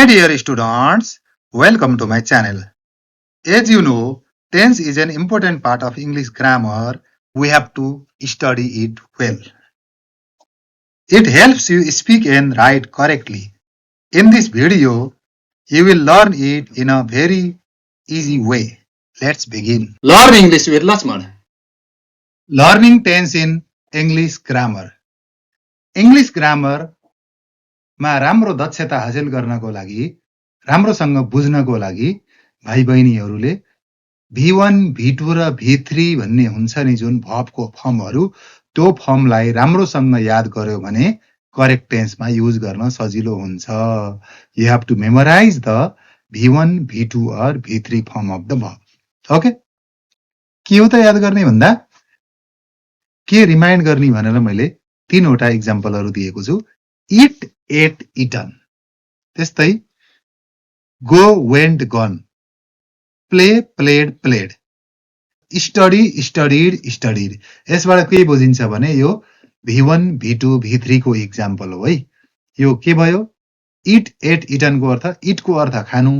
My dear students, welcome to my channel. As you know, tense is an important part of English grammar. We have to study it well. It helps you speak and write correctly. In this video, you will learn it in a very easy way. Let's begin. Learn English with Lakshman. Learning tense in English grammar. English grammar मा राम्रो दक्षता हासिल गर्नको लागि, राम्रोसँग बुझ्नको लागि भाइ बहिनीहरूले V1, V2 र V3 भन्ने हुन्छ नि जुन भर्बको फर्महरू, त्यो फर्मलाई राम्रोसँग याद गर्यो भने करेक्ट टेन्समा युज गर्न सजिलो हुन्छ. You have to memorize the V1, V2 or V3 form of the verb. Okay, के हो त याद गर्ने भन्दा के रिमाइन्ड गर्ने भनेर मैले तीनवटा एक्जाम्पलहरू दिएको छु. Eat, ate, eaten. त्यस्तै go, went, gone. Play, played, played. Study, studied, studied. यसबाट के बुझिन्छ भने यो V1, V2, V3 को एक्जाम्पल हो है. यो के भयो? इट, एट, इटनको अर्थ, इटको अर्थ खानु,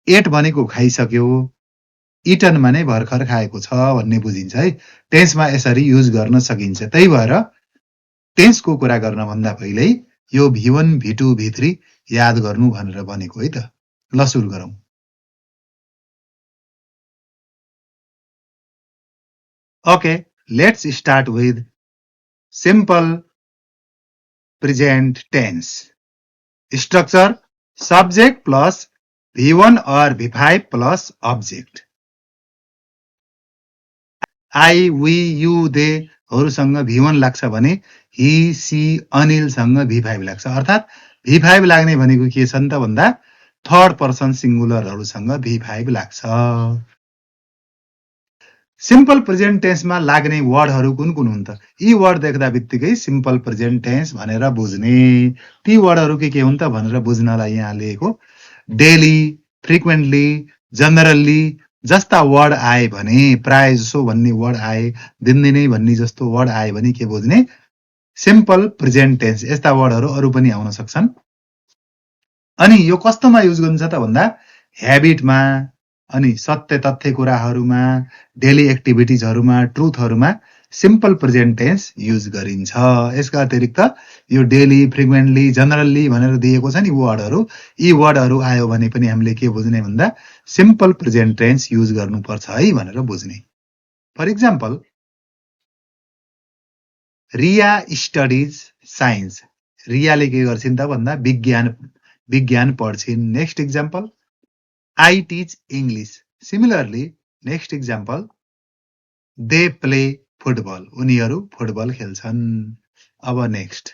एट भनेको खाइसक्यो, इटन भने भर्खर खाएको छ भन्ने बुझिन्छ है. टेन्समा यसरी युज गर्न सकिन्छ. त्यही भएर टेन्सको कुरा गर्न भन्दा पहिल्यै यो V1, V2, V3 याद गर्नु भनेर भनेको है त. ल सुरु गरौँ. Okay, let's start with simple present tense. Structure: subject plus V1 or V5 plus object. I, we, you, they हरूसँग V1 लाग्छ भने he, she, अनिलसँग V5 लाग्छ. अर्थात् V5 लाग्ने भनेको के छ नि त भन्दा थर्ड पर्सन सिंगुलरहरूसँग V5 लाग्छ. सिम्पल प्रेजेन्ट टेन्समा लाग्ने वर्डहरू कुन कुन हुन् त? यी वर्ड देख्दा बित्तिकै सिम्पल प्रेजेन्ट टेन्स भनेर बुझ्ने. ती वर्डहरू के हुन् त भनेर बुझ्नलाई यहाँ लेखेको. डेली, फ्रिक्वेन्टली, जनरली जस्ता वर्ड आए भने, प्राय जसो भन्ने वर्ड आए, दिनदिनै भन्ने जस्तो वर्ड आए भने के बुझ्ने? Simple present tense. यस्ता वर्डहरू अरू पनि आउन सक्छन्. अनि यो कस्तोमा युज गरिन्छ त भन्दा ह्याबिटमा, अनि सत्य तथ्य कुराहरूमा, डेली एक्टिभिटिजहरूमा, ट्रुथहरूमा सिम्पल प्रेजेन्ट टेन्स युज गरिन्छ. यसका अतिरिक्त यो डेली, फ्रिक्वेन्टली, जनरली भनेर दिएको छ नि वर्डहरू, यी वर्डहरू आयो भने पनि हामीले के बुझ्ने भन्दा सिम्पल प्रेजेन्ट टेन्स युज गर्नुपर्छ है भनेर बुझ्ने. For example, Riya studies science. रियाले के गर्छिन् त भन्दा विज्ञान पढ्छिन्. Next example, I teach English. Similarly, next example, they play football. उनीहरू फुटबल खेल्छन्. अब next.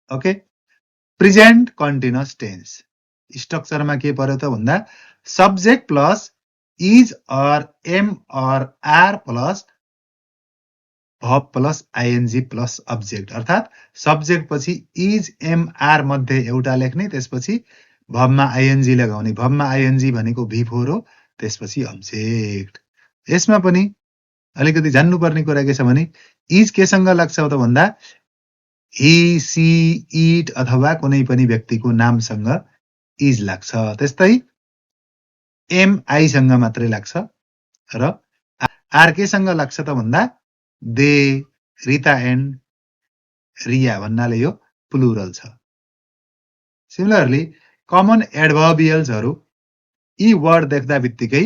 Okay, present continuous tense. स्ट्रक्चरमा के पर्यो त भन्दा subject plus is or am or are plus verb plus ING plus object. अर्थात् सब्जेक्ट पछि इज, एम, आर मध्ये एउटा लेख्ने, त्यसपछि भर्बमा आइएनजी लगाउने. भर्बमा आइएनजी भनेको V4 हो, त्यसपछि अब्जेक्ट. यसमा पनि अलिकति जान्नुपर्ने कुरा के छ भने इज केसँग लाग्छ त भन्दा ही, सी, इट अथवा कुनै पनि व्यक्तिको नामसँग इज लाग्छ. त्यस्तै एम आईसँग मात्रै लाग्छ र आर केसँग लाग्छ त भन्दा दे, रिता एन्ड रिया भन्नाले यो प्लुरल छ. सिमिलरली कमन एडभर्बियल्सहरू, यी वर्ड देख्दा बित्तिकै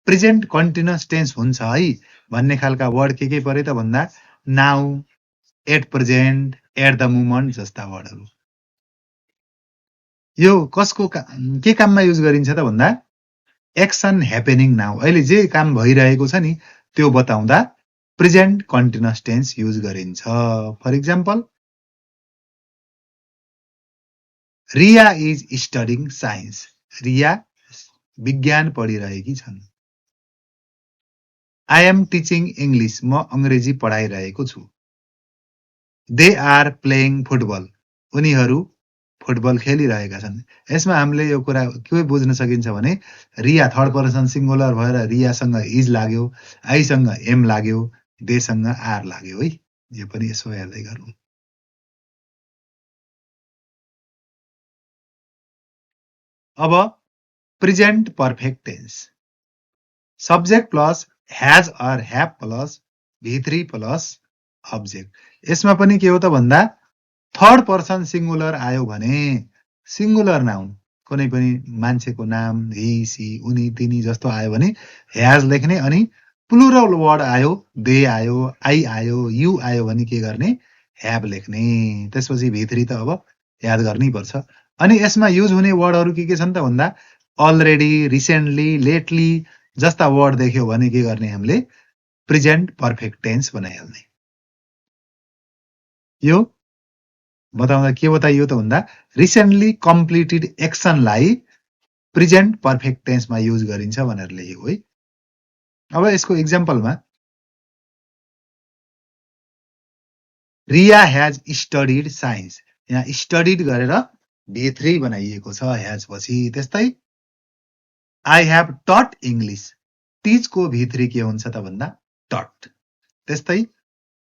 प्रेजेन्ट कन्टिन्युअस टेन्स हुन्छ है भन्ने खालका वर्ड के पर्यो त भन्दा now, at present, at the moment जस्ता वर्डहरू. यो कसको के काममा युज गरिन्छ त भन्दा एक्सन ह्यापेनिङ नाउ. अहिले जे काम भइरहेको छ नि त्यो बताउँदा प्रेजेन्ट कन्टिन्युअस टेन्स युज गरिन्छ. For example, Riya is studying science. Riya विज्ञान पढिरहेकी छन्. I am teaching English. म अङ्ग्रेजी पढाइरहेको छु. They are playing football. उनीहरू फुटबल खेलिरहेका छन्. यसमा हामीले यो कुरा के बुझ्न सकिन्छ भने रिया थर्ड पर्सन सिंगुलर भएर रियासँग इज लाग्यो, आईसँग एम लाग्यो, देसँग आर लाग्यो है. यो पनि यसो हेर्दै गर्नु. अब present perfect tense subject plus has or have plus V3 plus object. यसमा पनि के हो त भन्दा थर्ड पर्सन सिंगुलर आयो भने सिंगुलर नाउन कुनै पनि मान्छेको नाम हि सी उनी तिनी जस्तो आयो भने ह्याज लेख्ने अनि प्लुरल वर्ड आयो दे आयो आई आयो यु आयो भने के गर्ने ह्याभ लेख्ने। त्यसपछि V3 त अब याद गर्नै पर्छ। अनि यसमा युज हुने वर्डहरू के छन् त भन्दा अलरेडी रिसेन्टली लेटली जस्ता वर्ड देख्यो भने के गर्ने हामीले प्रेजेन्ट पर्फेक्ट टेन्स बनाइहाल्ने। यो बताउँदा के बताइयो त भन्दा रिसेन्टली कम्प्लिटेड एक्सनलाई प्रेजेन्ट पर्फेक्ट टेन्समा युज गरिन्छ भनेर लेखेको है। अब यसको इक्जाम्पलमा रिया ह्याज स्टडिड साइन्स, यहाँ स्टडिड गरेर V3 बनाइएको छ ह्याज पछि। त्यस्तै आई ह्याभ टट इङ्ग्लिस, टिचको V3 के हुन्छ त भन्दा टट। त्यस्तै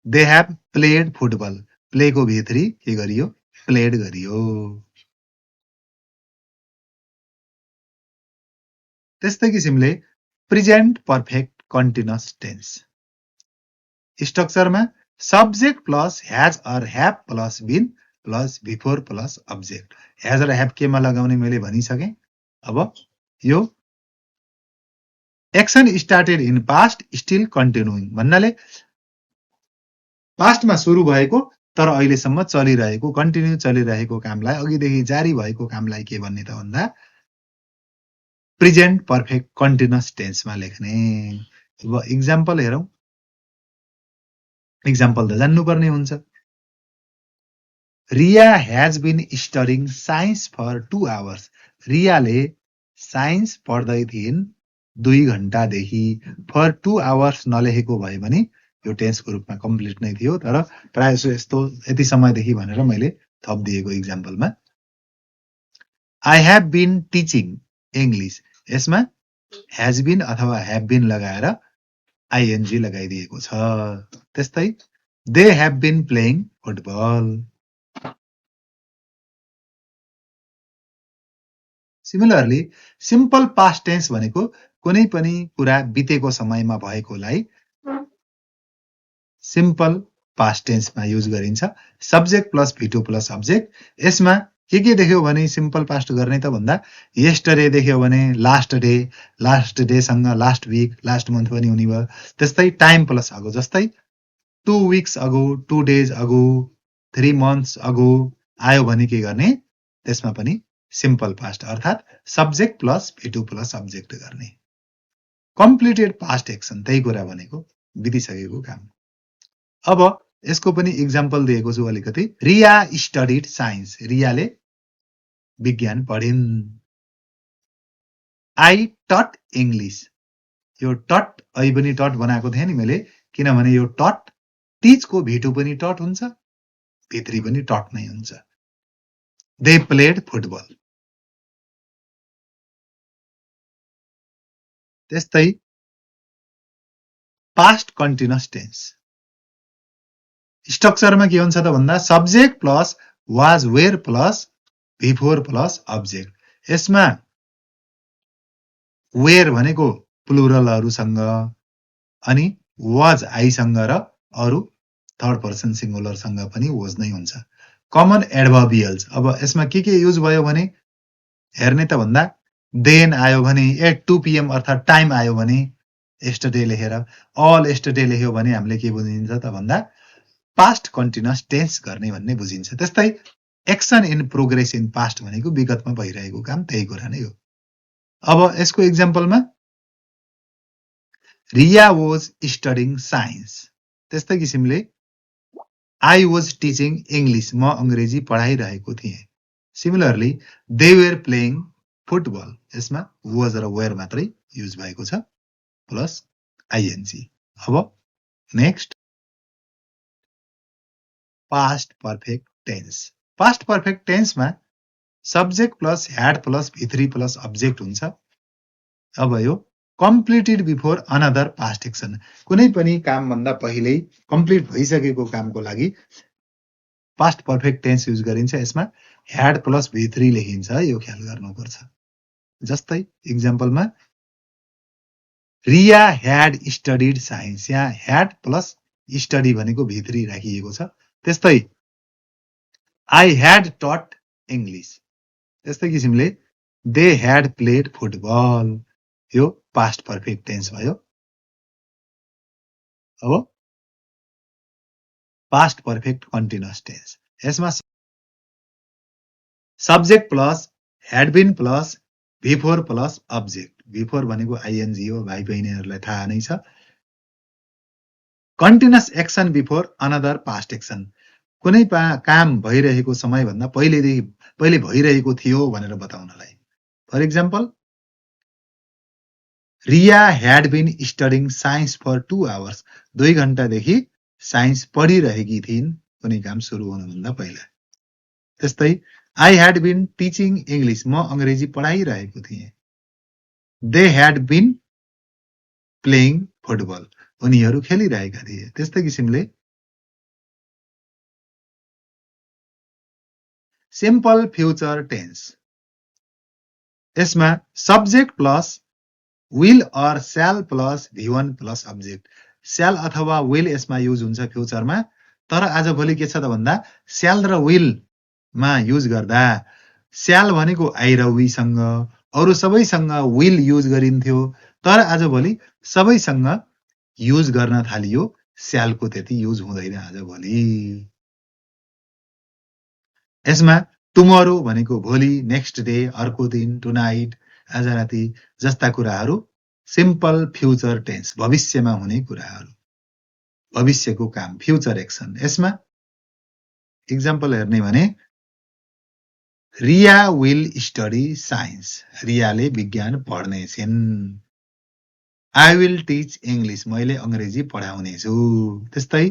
दे ह्याभ प्लेड फुटबल, प्लेको V3 के गरियो प्लेड गरियो। त्यस्तै किसिमले प्रेजेन्ट पर्फेक्ट कन्टिन्युअस टेन्स स्ट्रक्चरमा subject plus has or have plus been plus before plus object. ह्याज र ह्याभ केमा लगाउने मैले भनिसकेँ। अब यो action started in past still continuing भन्नाले पास्टमा सुरु भएको तर अहिलेसम्म चलिरहेको कन्टिन्यू चलिरहेको कामलाई अघिदेखि जारी भएको कामलाई के भन्ने त भन्दा प्रेजेन्ट पर्फेक्ट कन्टिन्युअस टेन्समा लेख्ने। अब इक्जाम्पल हेरौँ। इक्जाम्पल त जान्नुपर्ने हुन्छ। Riya has been studying science for 2 hours, रियाले साइन्स पढ्दै थिइन् 2 घण्टादेखि। फर 2 आवर्स नलेखेको भए भने यो टेन्सको रूपमा कम्प्लिट नै थियो, तर प्रायः जसो यस्तो यति समयदेखि भनेर मैले थपिदिएको इक्जाम्पलमा। I have been teaching English, यसमा ह्याज बिन अथवा ह्याभ बिन लगाएर आइएनजी लगाइदिएको छ। त्यस्तै they have been playing football. Similarly simple past tense भनेको कुनै पनि कुरा बितेको समयमा भएकोलाई सिम्पल पास्ट टेन्समा युज गरिन्छ। Subject plus V2 plus object. यसमा के देख्यो भने सिम्पल पास्ट गर्ने त भन्दा येस्टरडे देख्यो भने लास्ट डेसँग लास्ट विक लास्ट मन्थ पनि हुने भयो। त्यस्तै टाइम प्लस अगो, जस्तै 2 weeks अगो 2 days अगो 3 months अगो आयो भने के गर्ने त्यसमा पनि सिम्पल पास्ट अर्थात् subject plus V2 plus object गर्ने। कम्प्लिटेड पास्ट एक्सन त्यही कुरा भनेको बितिसकेको काम। अब यसको पनि इक्जाम्पल दिएको छु अलिकति। रिया स्टडिड साइन्स, रियाले विज्ञान पढिन्। आई टट इङ्ग्लिस, यो टट ऐ पनि टट बनाएको थिएँ नि मैले, किनभने यो टट टिचको V2 पनि टट हुन्छ V3 पनि टट नै हुन्छ। They played football. त्यस्तै पास्ट कन्टिन्युअस टेन्स स्ट्रक्चरमा के हुन्छ त भन्दा subject plus was were plus V4 plus object. यसमा वेयर भनेको प्लुरलहरूसँग अनि वाज आइसँग र अरू थर्ड पर्सन सिंगुलरसँग पनि वाज नै हुन्छ। कमन एडभर्बियल्स, अब यसमा के युज भयो भने हेर्ने त भन्दा देन आयो भने एट 2 PM अर्थात् टाइम आयो भने यस्टरडे लेखेर, अल यस्टरडे लेख्यो भने हामीले के बुझिन्छ त भन्दा पास्ट कन्टिन्युअस टेन्स गर्ने भन्ने बुझिन्छ। त्यस्तै action in progress in past भनेको विगतमा भइरहेको काम त्यही कुरा नै हो। अब यसको इक्जाम्पलमा रिया वाज स्टडिङ साइन्स। त्यस्तै किसिमले आई वाज टिचिङ इङ्ग्लिस, म अङ्ग्रेजी पढाइरहेको थिएँ। Similarly they were playing football, यसमा वाज र वेयर मात्रै युज भएको छ प्लस आइएनजी। अब next past perfect tense. Past perfect टेन्समा subject plus had plus V3 plus object हुन्छ। अब यो completed before another past action, कुनै पनि काम भन्दा पहिल्यै कम्प्लिट भइसकेको कामको लागि पास्ट पर्फेक्ट टेन्स युज गरिन्छ। यसमा ह्याड प्लस V3 लेखिन्छ, यो ख्याल गर्नुपर्छ। जस्तै इक्जाम्पलमा रिया ह्याड स्टडिड साइन्स, यहाँ ह्याड प्लस स्टडी भनेको भित्री राखिएको छ। त्यस्तै आई ह्याड टट इङ्ग्लिस, त्यस्तै किसिमले दे ह्याड प्लेड फुटबल, यो पास्ट पर्फेक्ट टेन्स भयो। अब पास्ट पर्फेक्ट कन्टिन्युअस टेन्स, यसमा subject plus had been plus V4 plus object, V4 भनेको आइएनजी हो, भाइ बहिनीहरूलाई थाहा नै छ। Continuous action before another past action, कुनै काम भइरहेको समयभन्दा पहिले भइरहेको थियो भनेर बताउनलाई। For example Riya had been studying science for 2 hours, 2 घण्टादेखि साइन्स पढिरहेकी थिइन् कुनै काम सुरु हुनुभन्दा पहिला। त्यस्तै I had been teaching English, म अङ्ग्रेजी पढाइरहेको थिएँ। They had been playing football, उनीहरू खेलिरहेका थिए। त्यस्तै किसिमले सिम्पल फ्युचर टेन्स, यसमा subject plus will or shall plus V1 plus object, shall अथवा विल यसमा युज हुन्छ फ्युचरमा। तर आजभोलि के छ त भन्दा स्याल र विलमा युज गर्दा स्याल भनेको आई र वीसँग, अरू सबैसँग विल युज गरिन्थ्यो। तर आजभोलि सबैसँग युज गर्न थालियो, स्यालको त्यति युज हुँदैन आजभोलि। यसमा टुमोरो भनेको भोलि, नेक्स्ट डे अर्को दिन, टुनाइट आज राति जस्ता कुराहरू सिम्पल फ्युचर टेन्स, भविष्यमा हुने कुराहरू, भविष्यको काम, फ्युचर एक्सन। यसमा इक्जाम्पल हेर्ने भने रिया विल स्टडी साइन्स, रियाले विज्ञान पढ्ने छिन्। आई विल टिच इङ्ग्लिस, मैले अङ्ग्रेजी पढाउनेछु। त्यस्तै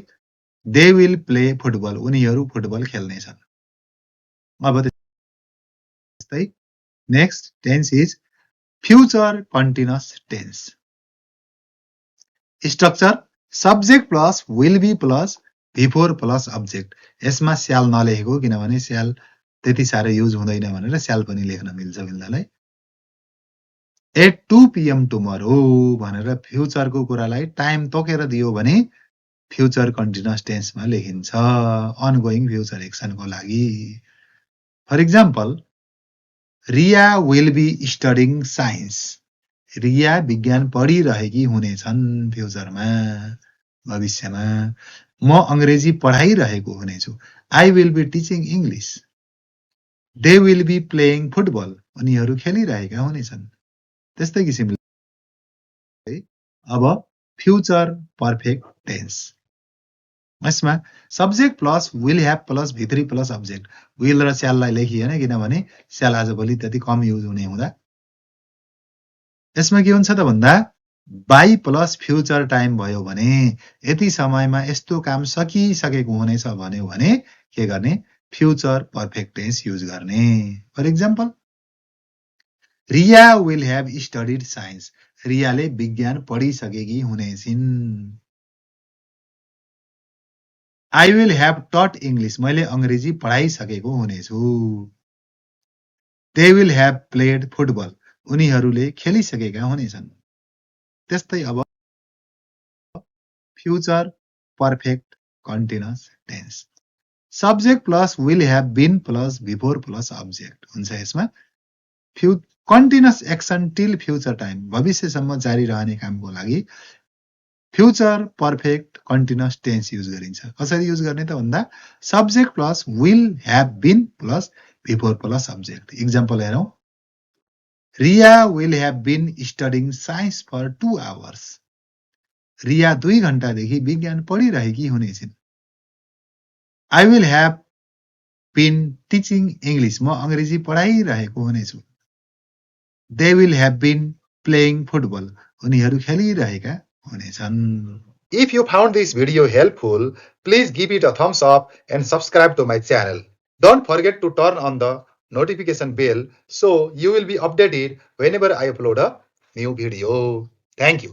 दे विल प्ले फुटबल, उनीहरू फुटबल खेल्नेछन्। अब त्यस्तै next tense is future continuous tense. Structure subject plus will be plus V4 plus object, यसमा स्याल नलेखेको किनभने स्याल त्यति साह्रो युज हुँदैन भनेर स्याल पनि लेख्न मिल्छ बिल्दालाई। एट 2 PM टुमोरो भनेर फ्युचरको कुरालाई टाइम तोकेर दियो भने फ्युचर कन्टिन्युअस टेन्समा लेखिन्छ, अनगोइङ फ्युचर एक्सनको लागि। For example Riya will be studying science, Riya विज्ञान पढिरहेकी हुनेछन् फ्युचरमा, भविष्यमा। म अङ्ग्रेजी पढाइरहेको हुनेछु, I will be teaching English. They will be playing football, उनीहरू खेलिरहेका हुनेछन्। त्यस्तै किसिमले अब फ्युचर पर्फेक्ट टेन्स, यसमा subject plus will have plus V3 plus object, will र स्याललाई लेखिएन किनभने स्याल आजभोलि त्यति कम युज हुने हुँदा। यसमा के हुन्छ त भन्दा बाई प्लस फ्युचर टाइम भयो भने यति समयमा यस्तो काम सकिसकेको हुनेछ भन्यो भने के गर्ने, फ्युचर पर्फेक्ट टेन्स युज गर्ने। For example Riya will have studied science, रियाले विज्ञान पढिसकेकी हुनेछिन्। I will have taught English, मैले अङ्ग्रेजी पढाइसकेको हुनेछु। They will have played football, उनीहरूले खेलिसकेका हुनेछन्। त्यस्तै अब future perfect continuous tense, subject plus will have been plus V4 plus object हुन्छ। यसमा continuous action till future time, भविष्यसम्म जारी रहने कामको लागि future perfect continuous tense use गरिन्छ। कसरी युज गर्ने त भन्दा subject plus will have been plus V4 plus object. Example हेरौँ, Riya will have been studying science for 2 hours, Riya 2 घण्टादेखि विज्ञान पढिरहेकी हुनेछिन्। I will have been teaching English, म अङ्ग्रेजी पढाइरहेको हुनेछु। They will have been playing football, उनीहरू खेलिरहेका हुनेछन्। If you found this video helpful, please give it a thumbs up and subscribe to my channel. Don't forget to turn on the notification bell so you will be updated whenever I upload a new video. Thank you.